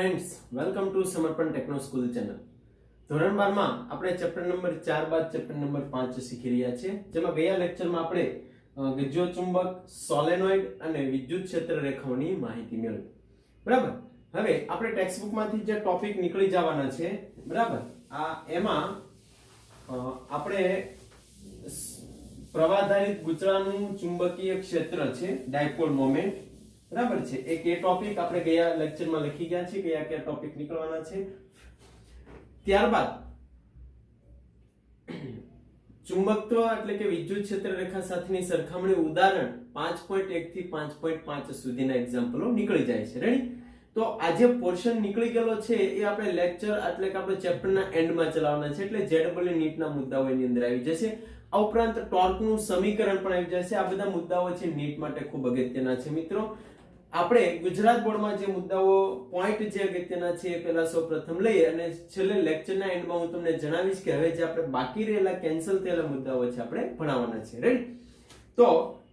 Friends, welcome to સમર્પણ techno school channel. ધોરણ 12 માં આપણે ચેપ્ટર નંબર 4 બાદ ચેપ્ટર નંબર 5 શીખી રહ્યા છીએ, જેમાં ગયા લેક્ચરમાં આપણે વિદ્યુત ચુંબક, સોલેનોઇડ અને વિદ્યુત ક્ષેત્ર રેખાઓની માહિતી મેળવી. બરાબર. હવે આપણે ટેક્સ્ટ બુકમાંથી જે ટોપિક નીકળી જવાના છે, બરાબર, એમાં આપણે પ્રવાહધારિત ગૂંચળાનું ચુંબકીય ક્ષેત્ર છે, ડાયપોલ મોમેન્ટ, બરાબર છે. એક એ ટોપિક આપણે ગયા લેક્ચરમાં લખી ગયા છે, કયા ટોપિક નીકળવાના છે. ત્યારબાદ ચુંબકત્વ એટલે કે વિદ્યુત ક્ષેત્ર રેખા સાથેની સરખામણી ઉદાહરણ 5.1 થી 5.5 સુધીના એક્ઝામ્પલો નીકળી જાય છે. રેડી? તો આજે પોર્શન નીકળી ગયેલો છે એ આપણે લેક્ચર એટલે કે આપણે ચેપ્ટરના એન્ડમાં ચલાવવાના છે, એટલે જેડબલ્યુ નીટના મુદ્દાઓ એની અંદર આવી જશે. આ ઉપરાંત ટોર્કનું સમીકરણ પણ આવી જશે. આ બધા મુદ્દાઓ છે નીટ માટે ખૂબ અગત્યના છે મિત્રો. આપણે ગુજરાત બોર્ડમાં જે મુદ્દાઓ પોઈન્ટ જે અગત્યના છે એ પહેલા સૌપ્રથમ લઈએ અને છેલ્લે લેક્ચરના એન્ડમાં હું તમને જણાવીશ કે હવે જે આપણે બાકી રહેલા કેન્સલ થયેલા મુદ્દાઓ છે આપણે ભણાવવાના છે. રાઈટ? તો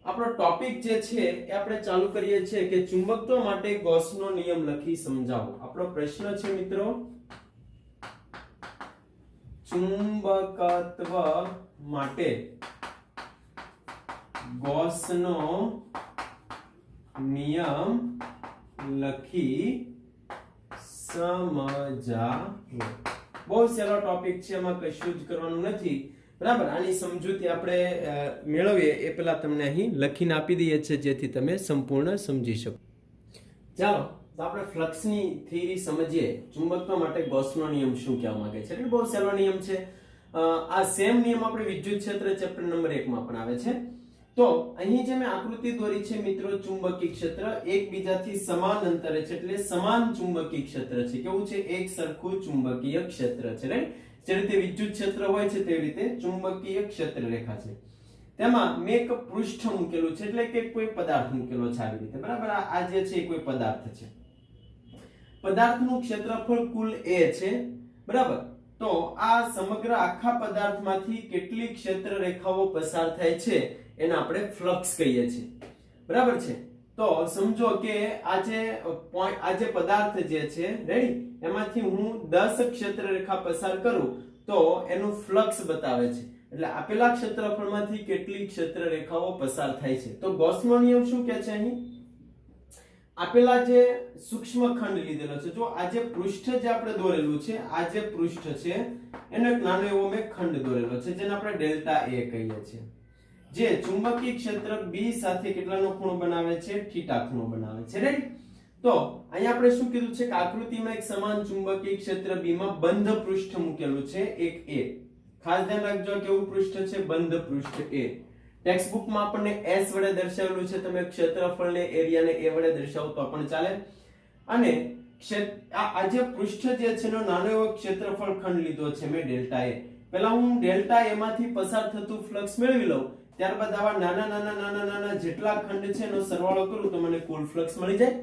આપણો ટોપિક જે છે એ આપણે ચાલુ કરીએ છીએ કે ચુંબકત્વ માટે ગૌસનો નિયમ લખી સમજાવો. આપણો પ્રશ્ન છે મિત્રો, ચુંબકત્વ માટે ગૌસનો નિયમ લખી સમજાવો. બહુ સહેલો ટોપિક છે, એમાં કશું જ કરવાનું નથી. બરાબર? આની સમજૂતી આપણે મેળવીએ એ પહેલા તમને અહીં લખીને આપી દઈએ છીએ જેથી તમે સંપૂર્ણ સમજી શકો. ચાલો તો આપણે ફ્લક્સની થિયરી સમજીએ. ચુંબકત્વ માટે ગૌસનો નિયમ શું કહેવા માંગે છે? એટલે બહુ સહેલો નિયમ છે. આ સેમ નિયમ આપણે વિદ્યુત ક્ષેત્ર ચેપ્ટર નંબર 1 માં પણ આવે છે. તો અહીં જે મેં આકૃતિ દોરી છે મિત્રો, ચુંબકીય ક્ષેત્ર એકબીજાથી સમાન અંતરે છે, એટલે સમાન ચુંબકીય ક્ષેત્ર છે. કેવું છે? એક સરખું ચુંબકીય ક્ષેત્ર છે. રાઈટ? જે રીતે વિદ્યુત ક્ષેત્ર હોય છે તેવી રીતે ચુંબકીય ક્ષેત્ર રેખા છે. તેમાં મેં એક પૃષ્ઠ મૂકેલું છે, એટલે કે કોઈ પદાર્થ મૂકેલો છે આવી રીતે. બરાબર? આ જે છે કોઈ પદાર્થ છે. પદાર્થનું ક્ષેત્રફળ કુલ a છે. બરાબર? તો આ સમગ્ર આખા પદાર્થમાંથી કેટલી ક્ષેત્ર રેખાઓ પસાર થાય છે એને આપણે ફ્લક્સ કહીએ છીએ. બરાબર છે? તો સમજો કે આ જે પદાર્થ જે છે, રેડી, એમાંથી હું 10 ક્ષેત્ર રેખા પસાર કરું તો એનું ફ્લક્સ બતાવે છે. એટલે આપેલા ક્ષેત્રફળમાંથી કેટલી ક્ષેત્ર રેખાઓ પસાર થાય છે. તો ગૌસનો નિયમ શું કહે છે? અહીં આપેલા જે સૂક્ષ્મ ખંડ લીધેલો છે, જો આ જે પૃષ્ઠ જે આપણે દોરેલું છે, આ જે પૃષ્ઠ છે એનો એક નાનો એવો મેં ખંડ દોરેલો છે જેને આપણે ડેલ્ટા a કહીએ છીએ, જે ચુંબકીય ક્ષેત્ર B સાથે કેટલાનો ખૂણો બનાવે છે? થીટા ખૂણો બનાવે છે. રેડી? તો અહીંયા આપણે શું કીધું છે કે આકૃતિમાં એક સમાન ચુંબકીય ક્ષેત્ર B માં બંધ પૃષ્ઠ મૂકેલું છે, એક A. ખાસ ધ્યાન રાખજો કેવું પૃષ્ઠ છે? બંધ પૃષ્ઠ A. ટેક્સ્ટ બુકમાં આપણને S વડે દર્શાવેલું છે, તમે ક્ષેત્રફળને એરિયાને A વડે દર્શાવો તો પણ ચાલે. અને આ જે પૃષ્ઠ જે છે એનો નાનો એવો ક્ષેત્રફળ ખંડ લીધો છે મેં ડેલ્ટા A. પહેલા હું ડેલ્ટા A માંથી પસાર થતું ફ્લક્સ મેળવી લઉં, ત્યારબાદ આવા નાના જેટલા ખંડ છે એનો સરવાળો કરું તો મને કુલ ફ્લક્સ મળી જાય.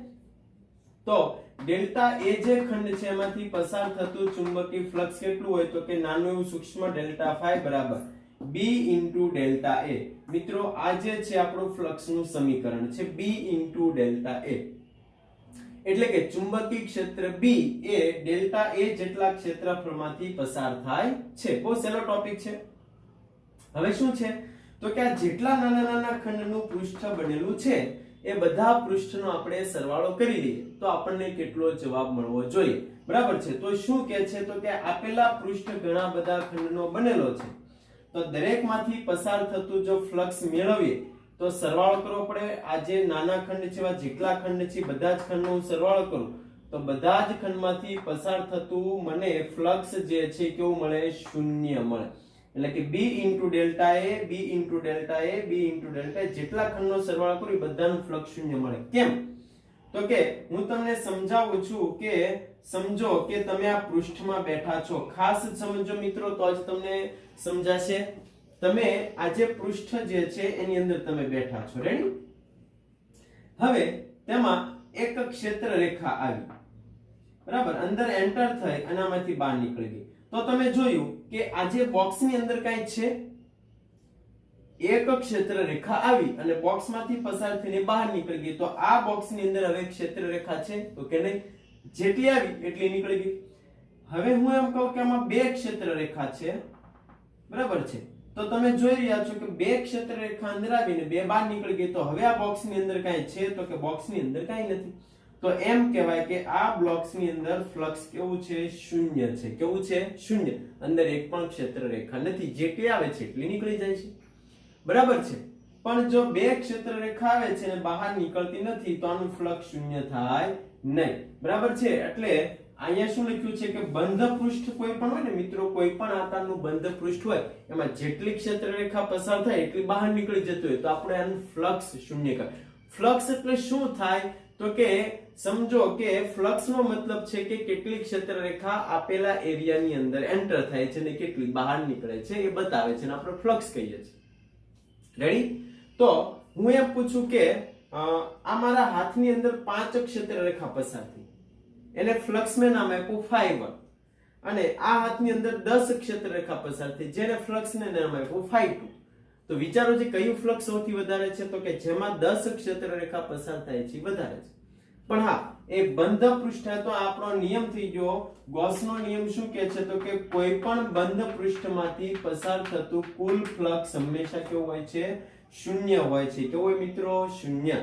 તો ડેલ્ટા A જે ખંડ છે એમાંથી પસાર થતું ચુંબકીય ફ્લક્સ કેટલું હોય તો કે નાનું એવું સૂક્ષ્મ ડેલ્ટા phi બરાબર B into ડેલ્ટા A. મિત્રો આ જે છે આપણું ફ્લક્સનું સમીકરણ છે, B into ડેલ્ટા A. એટલે કે ચુંબકીય ક્ષેત્ર B એ ડેલ્ટા A જેટલા ક્ષેત્રફળમાંથી પસાર થાય છે. બહુ સહેલો ટોપિક છે. હવે શું છે તો કે આ જેટલા નાના ખંડનું પૃષ્ઠ બનેલું છે એ બધા પૃષ્ઠનો આપણે સરવાળો કરી દઈએ તો આપણને કેટલો જવાબ મળવો જોઈએ. બરાબર છે? તો શું કહે છે તો કે આપેલા પૃષ્ઠ ઘણા બધા ખંડનો બનેલો છે, તો દરેકમાંથી પસાર થતું જો ફ્લક્સ મેળવીએ તો સરવાળો કરવો પડે. આ જે નાના ખંડ છે એવા જેટલા ખંડ છે બધા જ ખંડનો હું સરવાળો કરું તો બધા જ ખંડમાંથી પસાર થતું મને ફ્લક્સ જે છે કેવું મળે? શૂન્ય મળે. એટલે કે B into delta A, B into delta A, B into delta A, જેટલા ખંડનો સરવાળો કરું બધાનું ફ્લક્સ શૂન્ય મળે. કેમ? તો કે હું તમને સમજાવું છું કે સમજો કે તમે આ પૃષ્ઠમાં બેઠા છો. ખાસ સમજો મિત્રો તો જ તમને સમજાશે. તમે આ જે પૃષ્ઠ જે છે એની અંદર તમે બેઠા છો. રેડી? હવે તેમાં એક ક્ષેત્ર રેખા આવી, બરાબર, અંદર એન્ટર થઈ અને આમાંથી બહાર નીકળી ગઈ. તો તમે જોયું કે આ જે બોક્સની અંદર કઈ છે, એક ક્ષેત્ર રેખા આવી અને બોક્સમાંથી પસાર થઈને બહાર નીકળી ગઈ. તો આ બોક્સની અંદર હવે ક્ષેત્ર રેખા છે તો કે નહીં? જેટલી આવી એટલી નીકળી ગઈ. હવે હું એમ કહું કે આમાં બે ક્ષેત્ર રેખા છે, બરાબર છે, તો તમે જોઈ રહ્યા છો કે બે ક્ષેત્ર રેખા અંદર આવીને બે બહાર નીકળી ગઈ. તો હવે આ બોક્સની અંદર કાંઈ છે? તો કે બોક્સની અંદર કાંઈ નથી. તો એમ કહેવાય કે આ બ્લોક્સની અંદર ફ્લક્સ કેવું છે? શૂન્ય છે. કેવું છે? શૂન્ય. અંદર એક પણ ક્ષેત્ર રેખા નથી, જેટલી આવે છે એટલી નીકળી જાય છે, બરાબર છે. પણ જો બે ક્ષેત્ર રેખા આવે છે અને બહાર નીકળતી નથી તો આનું ફ્લક્સ શૂન્ય થાય નહીં, બરાબર છે. એટલે અહીંયા શું લખ્યું છે કે બંધ પૃષ્ઠ કોઈ પણ હોય ને મિત્રો, કોઈ પણ આકારનું બંધ પૃષ્ઠ હોય એમાં જેટલી ક્ષેત્ર રેખા પસાર થાય એટલી બહાર નીકળી જતી હોય તો આપણે આનું ફ્લક્સ શૂન્ય કહેવાય. ફ્લક્સ એટલે શું થાય? તો કે સમજો કે ફ્લક્સ નો મતલબ છે કે કેટલી ક્ષેત્ર રેખા આપેલા એરિયાની અંદર એન્ટર થાય છે અને કેટલી બહાર નીકળે છે એ બતાવે છે, અને આપણે ફ્લક્સ કહીએ છીએ. રેડી? તો હું એમ પૂછું કે આ મારા હાથની અંદર 5 ક્ષેત્ર રેખા પસાર થઈ, એને ફ્લક્સ મેં નામ આપ્યું φ1, અને આ હાથની અંદર 10 ક્ષેત્ર રેખા પસાર થઈ જેને ફ્લક્સ ને નામ આપ્યું φ2. તો વિચારો જે કયું ફ્લક્સ સૌથી વધારે છે? તો કે જેમાં 10 ક્ષેત્ર રેખા પસાર થાય છે વધારે છે. પણ હા, એ બંધ પૃષ્ઠ તો આપણો નિયમ થઈ ગયો. ગોસનો નિયમ શું કહે છે? તો કે કોઈ પણ બંધ પૃષ્ઠમાંથી પસાર થતું કુલ ફ્લક્સ હંમેશા કેવું હોય છે? શૂન્ય હોય છે. કેવું હોય મિત્રો? શૂન્ય.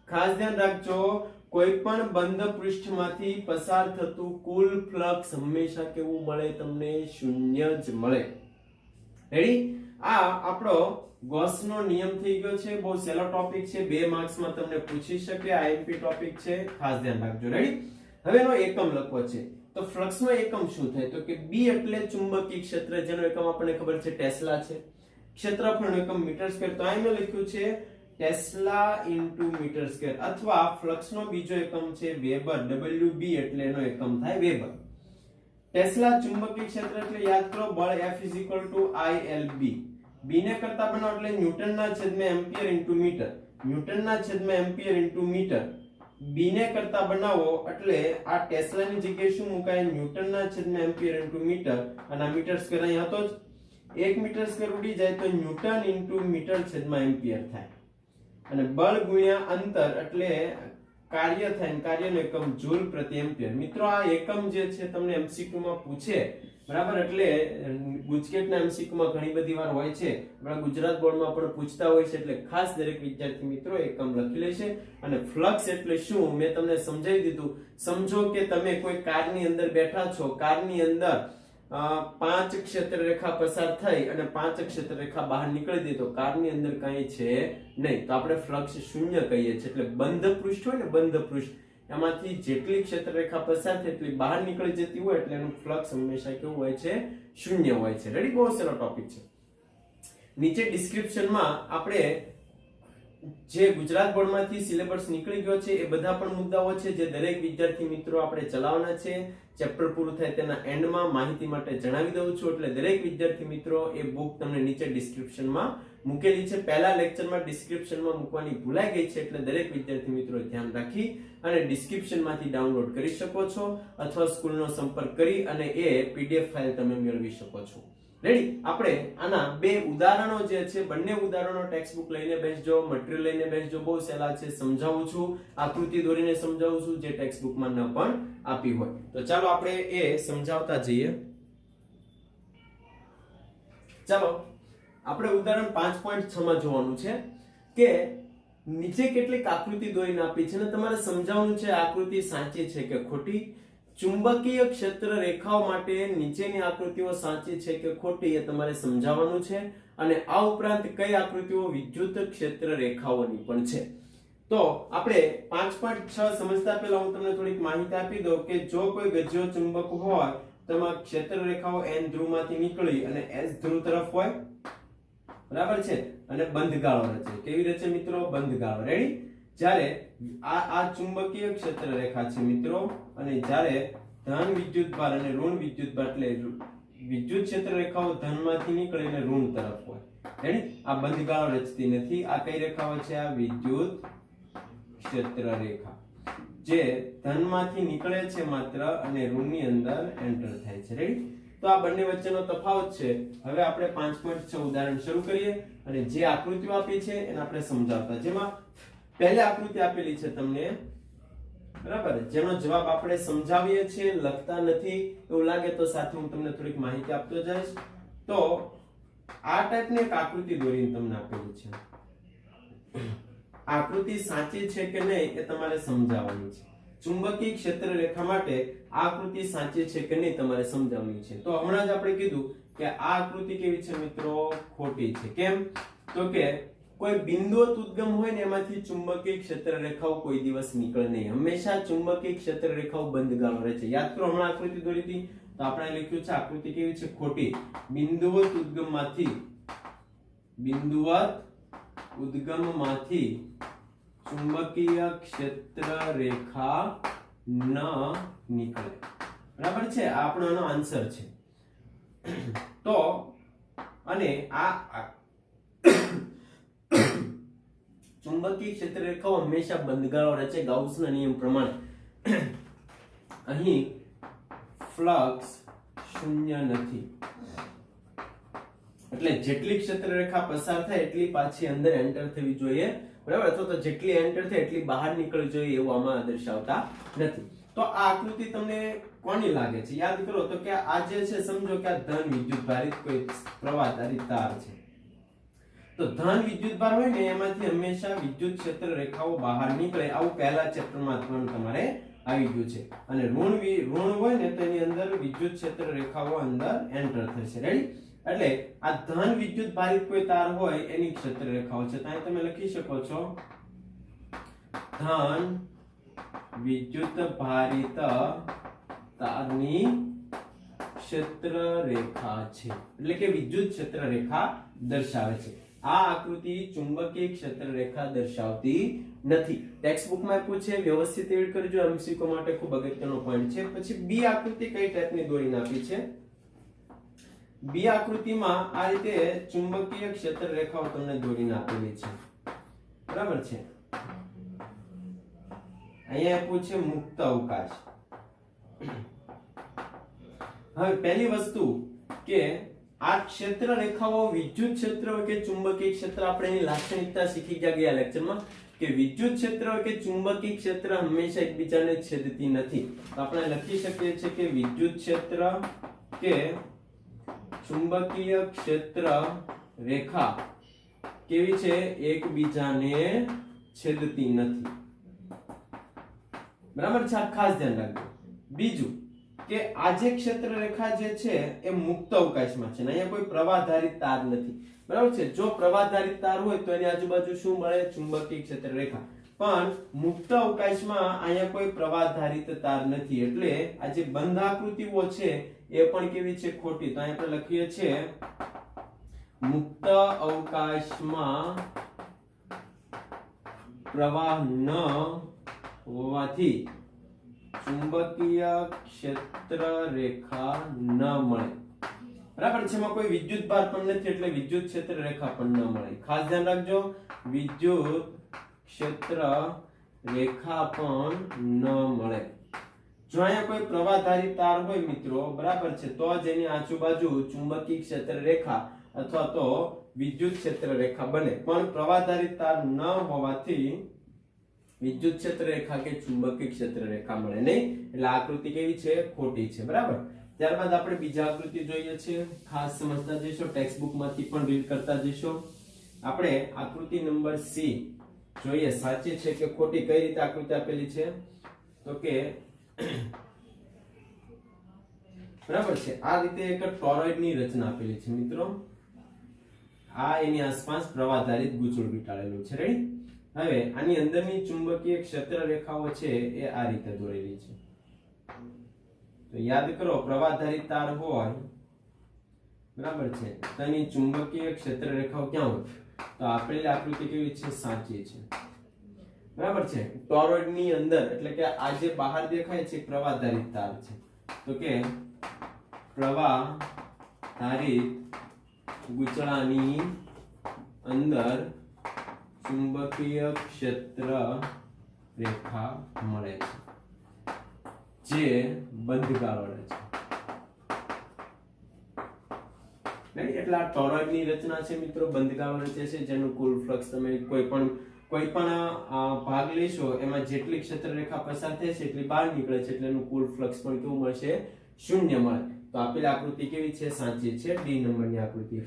ખાસ ધ્યાન રાખજો, કોઈ પણ બંધ પૃષ્ઠમાંથી પસાર થતું કુલ ફ્લક્સ હંમેશા કેવું મળે તમને? શૂન્ય જ મળે. રેડી? આ આપણો ગોસનો નિયમ થઈ ગયો છે. બહુ સહેલો ટોપિક છે, 2 માર્ક્સમાં તમને પૂછી શકે, આઈએમપી ટોપિક છે, ખાસ ધ્યાન રાખજો. રેડી? હવે એનો એકમ લખવો છે. તો ફ્લક્સનો એકમ શું થાય? તો કે બી એટલે ચુંબકીય ક્ષેત્ર, જેનો એકમ આપણને ખબર છે ટેસ્લા છે. ક્ષેત્રફળનો એકમ મીટર સ્ક્વેર, તો અહીં મેં લખ્યું છે ટેસ્લા ઇન્ટુ મીટર સ્ક્વેર, અથવા ફ્લક્સનો બીજો એકમ છે વેબર, WB એટલે એનો એકમ થાય વેબર. ટેસ્લા ચુંબકીય ક્ષેત્ર એટલે યાદ કરો બળ F ILB. B ને કરતા બનાવો એટલે ન્યૂટનના છેદમાં એમ્પિયર ઇન્ટુ મીટર, ન્યૂટનના છેદમાં એમ્પિયર ઇન્ટુ મીટર. B ને કરતા બનાવો એટલે આ ટેસ્લાની જગ્યાએ શું મુકાય? ન્યૂટનના છેદમાં એમ્પિયર ઇન્ટુ મીટર, અને આ મીટર સ્ક્વેર અહીં હતો જ. 1 મીટર સ્ક્વેર ઉડી જાય તો ન્યૂટન ઇન્ટુ મીટર છેદમાં એમ્પિયર થાય, અને બળ ગુણ્યા અંતર એટલે કાર્ય થાય, કાર્યનો એકમ જૂલ પ્રતિ એમ્પિયર. મિત્રો આ એકમ જે છે તમને એમસીક્યુ માં પૂછે, બરાબર? એટલે ગુજકેટના એમસીક્યુ માં ઘણી બધી વાર હોય છે, આપણા ગુજરાત બોર્ડમાં પણ પૂછતા હોય છે, એટલે ખાસ દરેક વિદ્યાર્થી મિત્રો એકમ લખી લેશે. અને ફ્લક્સ એટલે શું મેં તમને સમજાવી દીધું. સમજો કે તમે કોઈ કારની અંદર બેઠા છો, કારની અંદર 5 ક્ષેત્ર રેખા પસાર થઈ અને 5 ક્ષેત્ર રેખા બહાર નીકળી દે તો કારની અંદર કઈ છે નહીં, તો આપણે ફ્લક્સ શૂન્ય કહીએ છીએ. એટલે બંધ પૃષ્ઠ હોય ને, બંધ પૃષ્ઠ, એમાંથી જેટલી ક્ષેત્ર રેખા પસાર થાય એટલી બહાર નીકળી જતી હોય એટલે એનું ફ્લક્સ હંમેશા કેવું હોય છે? શૂન્ય હોય છે. રેડી? બહુ સરસ ટોપિક છે. નીચે ડિસ્ક્રિપ્શનમાં આપણે જે ગુજરાત બોર્ડમાંથી સિલેબસ નીકળી ગયો છે એ બધા પણ મુદ્દાઓ છે જે દરેક વિદ્યાર્થી મિત્રો આપણે ચલાવવાના છે. ચેપ્ટર પૂરું થાય તેના એન્ડમાં માહિતી માટે જણાવી દઉં છું, એટલે દરેક વિદ્યાર્થી મિત્રો એ બુક તમને નીચે ડિસ્ક્રિપ્શનમાં મૂકેલી છે. પહેલા લેક્ચરમાં ડિસ્ક્રિપ્શનમાં મૂકવાની ભૂલાઈ ગઈ છે, એટલે દરેક વિદ્યાર્થી મિત્રો ધ્યાન રાખી અને ડિસ્ક્રિપ્શનમાંથી ડાઉનલોડ કરી શકો છો, અથવા સ્કૂલનો સંપર્ક કરી અને એ PDF ફાઇલ તમે મેળવી શકો છો. રેડી? આપણે આના 2 ઉદાહરણો જે છે, બંને ઉદાહરણો ટેક્સ્ટબુક લઈને બેસજો, મટીરીયલ લઈને બેસજો. બહુ સહેલા છે, સમજાવું છું, આકૃતિ દોરીને સમજાવું છું, જે ટેક્સ્ટબુકમાં ન પણ આપી હોય. તો ચાલો આપણે એ સમજાવતા જઈએ. ચાલો આપણે ઉદાહરણ 5.6 માં જોવાનું છે કે નીચે કેટલીક આકૃતિ દોરીને આપી છે અને તમારે સમજાવવાનું છે આકૃતિ સાચી છે કે ખોટી. ચુંબકીય ક્ષેત્ર રેખાઓ માટે નીચેની આકૃતિઓ સાચી છે કે ખોટી એ તમારે સમજાવવાનું છે, અને આ ઉપરાંત કઈ આકૃતિઓ વિદ્યુત ક્ષેત્ર રેખાઓની પણ છે. તો આપણે 5.6 સમજતા પહેલા હું તમને થોડીક માહિતી આપી દઉં કે જો કોઈ ગજ્યો ચુંબક હોય તો એમાં ક્ષેત્ર રેખાઓ N ધ્રુવમાંથી નીકળી અને S ધ્રુવ તરફ હોય, બરાબર છે, અને બંધ ગાળો રચે. કેવી રચે મિત્રો? બંધ ગાળો. રેડી? જ્યારે આ ચુંબકીય ક્ષેત્ર રેખા છે મિત્રો, અને જ્યારે ધન વિદ્યુતભાર અને ઋણ વિદ્યુતભાર એટલે વિદ્યુત ક્ષેત્ર રેખાઓ ધનમાંથી નીકળી અને ઋણ તરફ હોય. રેડી? આ બંધ ગાળો રચતી નથી. આ કઈ રેખાઓ છે? આ વિદ્યુત ક્ષેત્ર રેખા જે ધનમાંથી નીકળે છે માત્ર અને ઋણની અંદર એન્ટર થાય છે. રેડી? તો આ બંને વચ્ચેનો તફાવત છે. હવે આપણે 5.6 ઉદાહરણ શરૂ કરીએ અને જે આકૃતિઓ આપી છે એને આપણે સમજાવતા. જેમાં પહેલી આકૃતિ આપેલી છે તમને બરાબર, જેનો જવાબ આપણે સમજાવીએ છીએ, લખતા નથી એવું લાગે તો સાથે હું તમને થોડીક માહિતી આપતો જઈશ. તો આ ટાઈપની એક આકૃતિ દોરીને તમને આપેલી છે. આકૃતિ સાચી છે કે નહીં એ તમારે સમજાવવાની છે. ચુંબકીય ક્ષેત્ર રેખા માટે આકૃતિ સાચી છે કે નહીં તમારે સમજાવવાની છે. તો હમણાં જ આપણે કીધું કે આ આકૃતિ કેવી છે મિત્રો? ખોટી છે. કેમ? તો કે કોઈ બિંદુવત ઉદ્ગમ હોય ને એમાંથી ચુંબકીય ક્ષેત્ર રેખાઓ કોઈ દિવસ નીકળે નહીં. હંમેશા ચુંબકીય ક્ષેત્ર રેખાઓ બંધગાળો રહે છે. યાદ કરો, હમણાં આકૃતિ દોરી હતી તો આપણે લખ્યું છે આકૃતિ કેવી છે? ખોટી. બિંદુવત ઉદ્ગમમાંથી ચુંબકીય ક્ષેત્ર રેખા ન નીકળે. બરાબર છે, આ આપણો એનો આન્સર છે. તો અને આ ચુંબકીય ક્ષેત્ર રેખાઓ હંમેશા બંધગાળો રહે છે ગાઉસના નિયમ પ્રમાણે. અહીં ફ્લક્સ શૂન્ય નથી, એટલે જેટલી ક્ષેત્ર રેખા પસાર થાય એટલી પાછી અંદર એન્ટર થવી જોઈએ. બરાબર, અથવા તો જેટલી એન્ટર થાય એટલી બહાર નીકળવી જોઈએ એવું આમાં દર્શાવતા નથી. તો આ આકૃતિ તમને કોની લાગે છે? યાદ કરો તો કે આ જે છે, સમજો કે આ ધન વિદ્યુતભારિત કોઈ પ્રવાહધારી તાર છે. તો ધન વિદ્યુતભાર હોય ને એમાંથી હંમેશા વિદ્યુત ક્ષેત્ર રેખાઓ બહાર નીકળે. આવું પહેલા ચેપ્ટરમાં પણ તમારે આવી ગયું છે. અને ઋણ હોય ને તો એની અંદર વિદ્યુત ક્ષેત્ર રેખાઓ અંદર એન્ટર થશે. રેડી? એટલે આ ધન વિદ્યુત ભારિત કોઈ તાર હોય એની ક્ષેત્ર રેખાઓ છે. ત્યાં તમે લખી શકો છો ધન વિદ્યુત ભારિત તારની ક્ષેત્ર રેખા છે, એટલે કે વિદ્યુત ક્ષેત્ર રેખા દર્શાવે છે. આ આકૃતિ ચુંબકીય ક્ષેત્ર રેખા દર્શાવતી નથી. ટેક્સ્ટ બુકમાં પૂછે, વ્યવસ્થિત રીડ કરજો, એમસીક્યુ માટે ખૂબ અગત્યનો પોઈન્ટ છે. પછી બી આકૃતિ કઈ ટાઈપની દોરીને આપી છે? બી આકૃતિમાં આ રીતે ચુંબકીય ક્ષેત્ર રેખાઓ તમને દોરીને આપેલી છે. બરાબર છે. અહીંયા પૂછે મુક્ત અવકાશ. હવે પહેલી વસ્તુ કે આ ક્ષેત્ર રેખાઓ વિદ્યુત ક્ષેત્ર કે ચુંબકીય ક્ષેત્ર, આપણે એની લાક્ષણિકતા શીખી ગયા લેક્ચરમાં કે વિદ્યુત ક્ષેત્ર કે ચુંબકીય ક્ષેત્ર હંમેશા એકબીજાને છેદતી નથી. તો આપણે લખી શકીએ છીએ કે વિદ્યુત ક્ષેત્ર કે ચુંબકીય ક્ષેત્ર રેખા કેવી છે? એકબીજાને છેદતી નથી. બરાબર છે, આ ખાસ ધ્યાન રાખજો. બીજું કે આ જે ક્ષેત્ર રેખા જે છે એ મુક્ત અવકાશમાં છે, અહીંયા કોઈ પ્રવાહધારિત તાર નથી. બરાબર છે. જો પ્રવાહધારિત તાર હોય તો એની આજુબાજુ શું મળે? ચુંબકીય ક્ષેત્ર રેખા. પણ મુક્ત અવકાશમાં અહીંયા કોઈ પ્રવાહધારિત તાર નથી, એટલે આ જે બંધ આકૃતિઓ છે એ પણ કેવી છે? ખોટી. તો અહીંયા આપણે લખીએ છીએ મુક્ત અવકાશમાં પ્રવાહ ન હોવાથી ચુંબકીય ક્ષેત્ર રેખા ન મળે. બરાબર છે. એમાં કોઈ વિદ્યુત ભાર પણ નથી, એટલે વિદ્યુત ક્ષેત્ર રેખા પણ ન મળે. ખાસ ધ્યાન રાખજો, વિદ્યુત ક્ષેત્ર રેખા પણ ન મળે. જો અહીંયા કોઈ પ્રવાહધારી તાર હોય મિત્રો, બરાબર છે, તો જ એની આજુબાજુ ચુંબકીય ક્ષેત્ર રેખા અથવા તો વિદ્યુત ક્ષેત્ર રેખા બને. પણ પ્રવાહધારી તાર ન હોવાથી વિદ્યુત ક્ષેત્ર રેખા કે ચુંબકીય ક્ષેત્ર રેખા મળે નહીં. એટલે આકૃતિ કેવી છે? ખોટી છે. બરાબર. ત્યારબાદ આપણે બીજા આકૃતિ જોઈએ છીએ. ખાસ સમજતા જઈશો, ટેક્સ્ટ બુક માંથી પણ રીડ કરતા જઈશો. આપણે આકૃતિ નંબર સી જોઈએ, સાચી છે કે ખોટી. કઈ રીતે આકૃતિ આપેલી છે? તો કે બરાબર છે, આ રીતે એક ટોરોઇડ ની રચના આપેલી છે મિત્રો. આ એની આસપાસ પ્રવાહધારિત ગૂંચળ વીંટાળેલું છે. રેડી? હવે આની અંદરની ચુંબકીય ક્ષેત્ર રેખાઓ છે એ આ રીતે દોરેલી છે. તો યાદ કરો, પ્રવાહધારિત તાર હોય, બરાબર છે, તો એની ચુંબકીય ક્ષેત્ર રેખાઓ ક્યાં હોય? તો આપેલી આકૃતિ કેવી છે? સાચી છે. બરાબર છે. ટોરોઇડ ની અંદર, એટલે કે આ જે બહાર દેખાય છે પ્રવાહધારિત તાર છે. તો કે પ્રવાહધારિત ગૂંચળાની અંદર ચુંબકીય ક્ષેત્ર રેખા મળે છે જે બંધગાળો રહે છે. એટલે આ ટોરોઇડ ની રચના છે મિત્રો, બંધગાળો રચે છે, જેનું કુલ ફ્લક્સ તમે કોઈ પણ કોઈ પણ ભાગ લેશો એમાં જેટલી ક્ષેત્ર રેખા પસાર થાય છે એટલી બહાર નીકળે છે એટલે એનું કુલ ફ્લક્સ પણ કેવું મળશે? શૂન્ય મળે. તો આપેલ આકૃતિ કેવી છે? સાચી છે, ડી નંબરની આકૃતિ.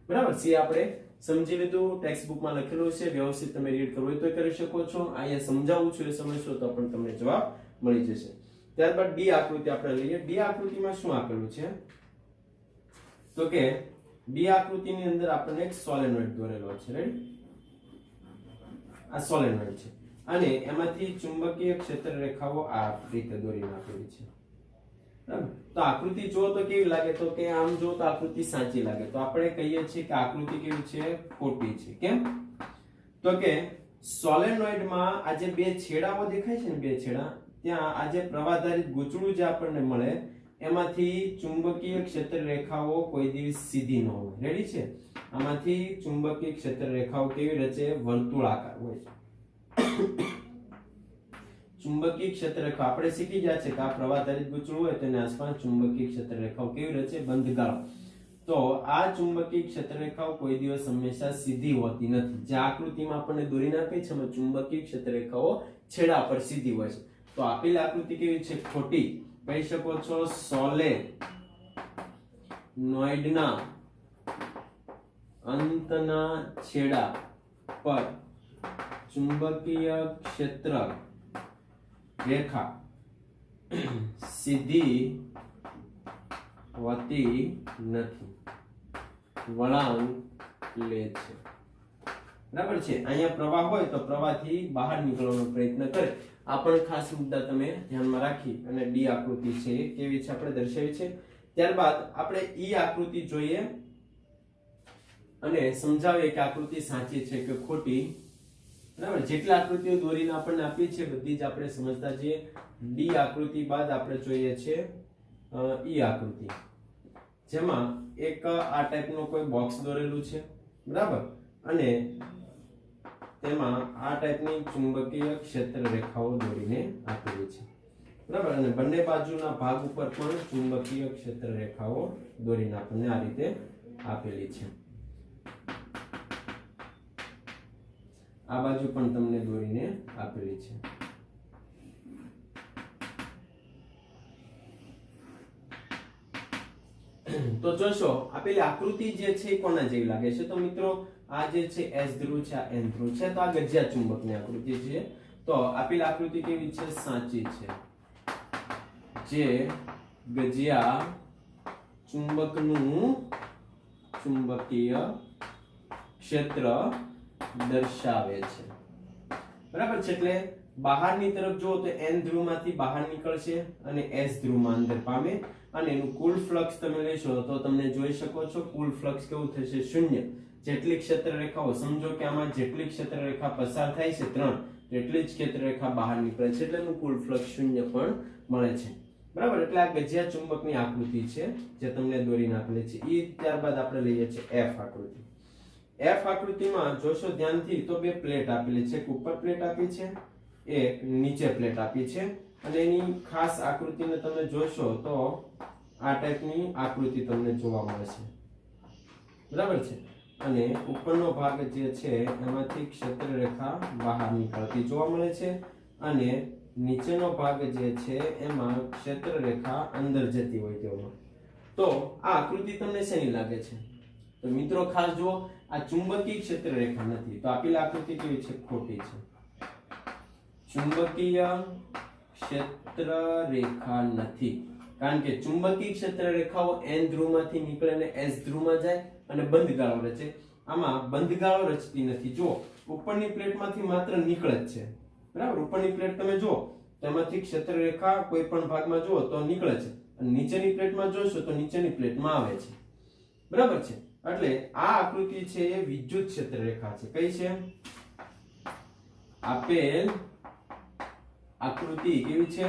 બરાબર. સી આપણે સમજી લીધું, ટેક્સ્ટ બુકમાં લખેલું છે, વ્યવસ્થિત તમે રીડ કરવું હોય તો કરી શકો છો. અહીંયા સમજાવું છું એ સમજશો તો પણ તમને જવાબ મળી જશે. ત્યારબાદ ડી આકૃતિ આપણે લઈએ. ડી આકૃતિમાં શું આપેલું છે? તો કે ડી આકૃતિની અંદર આપણને એક સોલેનોઇડ દોરેલો છે. રાઈટ? આ સોલેનોઇડ છે અને એમાંથી ચુંબકીય ક્ષેત્ર રેખાઓ આ રીતે દોરી નાખેલી છે. બરાબર. તો આકૃતિ જો તો કેવી લાગે? તો કે આમ જો તો આકૃતિ સાચી લાગે. તો આપણે કહીએ છીએ કે આકૃતિ કેવી છે? ખોટી છે. કેમ? તો કે સોલેનોઇડમાં આ જે બે છેડાઓ દેખાય છે ને, બે છેડા, ત્યાં આ જે પ્રવાહધારિત ગૂંચળું જે આપણને મળે એમાંથી ચુંબકીય ક્ષેત્ર રેખાઓ કોઈ દિવસ સીધી ન હોય. રેડી છે? આમાંથી ચુંબકીય ક્ષેત્ર રેખાઓ કેવી રચે? વર્તુળાકાર હોય છે. ચુંબકીય ક્ષેત્ર રેખા આપણે શીખી ગયા છે કે આ પ્રવાહધારિત ગૂંચળું હોય તેની આસપાસ ચુંબકીય ક્ષેત્ર રેખાઓ કેવી રચે? બંધગાળો. તો આ ચુંબકીય ક્ષેત્ર રેખાઓ કોઈ દિવસ હંમેશા સીધી હોતી નથી. જે આકૃતિમાં આપણને દોરી નાખી છે એમાં ચુંબકીય ક્ષેત્ર રેખાઓ છેડા પર સીધી હોય છે. તો આપેલ આકૃતિ કેવી છે? ખોટી. કહી શકો છો સોલેનોઇડના અંતના છેડા પર ચુંબકીય ક્ષેત્ર રેખા સીધી હોતી નથી, વળાંક લે છે. બરાબર છે? અહીંયા પ્રવાહ હોય તો પ્રવાહથી બહાર નીકળવાનો પ્રયત્ન કરે. આ પણ ખાસ મુદ્દા તમે ધ્યાનમાં રાખી અને ડી આકૃતિ છે કેવી છે આપણે દર્શાવી છે. ત્યારબાદ આપણે ઈ આકૃતિ જોઈએ અને સમજાવીએ કે આકૃતિ સાચી છે કે ખોટી. બરાબર. જેટલી આકૃતિઓ દોરીને આપણને આપી છે બધી જ આપણે સમજતા છીએ. ડી આકૃતિ બાદ આપણે જોઈએ છે ઈ આકૃતિ, જેમાં એક આ ટાઈપનો કોઈ બોક્સ દોરેલું છે. બરાબર. અને તેમાં આ ટાઈપની ચુંબકીય ક્ષેત્ર રેખાઓ દોરીને આપેલી છે. બરાબર. અને બંને બાજુના ભાગ ઉપર પણ ચુંબકીય ક્ષેત્ર રેખાઓ દોરીને આપણને આ રીતે આપેલી છે. આ બાજુ પણ તમને દોરીને આપેલી છે. તો જોશો આપેલી આકૃતિ જે છે એ કોના જેવી લાગે છે? તો મિત્રો આ જે છે S ધ્રુવ છે, આ N ધ્રુવ છે. તો આ ગજિયા ચુંબકની આકૃતિ છે. તો આપેલી આકૃતિ કેવી છે? સાચી છે. જે ગજિયા ચુંબકનું ચુંબકીય ક્ષેત્ર દર્શાવે છે. બરાબર છે? એટલે બહારની તરફ જો તો N ધ્રુવમાંથી બહાર નીકળશે અને S ધ્રુવમાં અંદર પામે અને એનું કુલ ફ્લક્સ તમે લેશો તો તમને જોઈ શકો છો કુલ ફ્લક્સ કેવું થશે? શૂન્ય. જેટલી ક્ષેત્ર રેખાઓ, સમજો કે આમાં જેટલી ક્ષેત્ર રેખા પસાર થાય છે 3, એટલી જ ક્ષેત્ર રેખા બહાર નીકળે છે એટલે એનું કુલ ફ્લક્સ શૂન્ય પણ મળે છે. બરાબર. એટલે આ ગજિયા ચુંબકની આકૃતિ છે જે તમને દોરીને આપેલી છે. ઈ ત્યારબાદ આપણે લઈએ છીએ F આકૃતિ. F આકૃતિમાં જોશો ધ્યાનથી તો બે પ્લેટ આપેલી છે. એક ઉપર પ્લેટ આપી છે, એક નીચે પ્લેટ આપી છે. અને એની ખાસ આકૃતિને તમે જોશો તો આ ટાઈપની આકૃતિ તમને જોવા મળે છે. બરાબર છે? અને ઉપરનો ભાગ જે છે એમાંથી ક્ષેત્ર રેખા બહાર નીકળતી જોવા મળે છે અને નીચેનો ભાગ જે છે એમાં ક્ષેત્ર રેખા અંદર જતી હોય તેવો. તો આ આકૃતિ તમને શેની લાગે છે? તો મિત્રો ખાસ જુઓ, આ ચુંબકીય ક્ષેત્ર રેખા નથી. તો આપેલી આકૃતિ કેવી છે? ખોટી છે. ચુંબકીય ક્ષેત્ર રેખા નથી, કારણ કે ચુંબકીય ક્ષેત્ર રેખાઓ N ધ્રુવમાંથી નીકળે અને S ધ્રુવમાં જાય અને બંધગાળો રચે. આમાં બંધગાળો રચતી નથી. જો ઉપરની પ્લેટમાંથી માત્ર નીકળે જ છે. બરાબર. ઉપરની પ્લેટ તમે જુઓ તેમાંથી ક્ષેત્ર રેખા કોઈ પણ ભાગમાં જુઓ તો નીકળે છે અને નીચેની પ્લેટમાં જોશો તો નીચેની પ્લેટમાં આવે છે. બરાબર છે? એટલે આ આકૃતિ છે એ વિદ્યુત ક્ષેત્ર રેખા છે. કઈ છે? આપેલ આકૃતિ કેવી છે?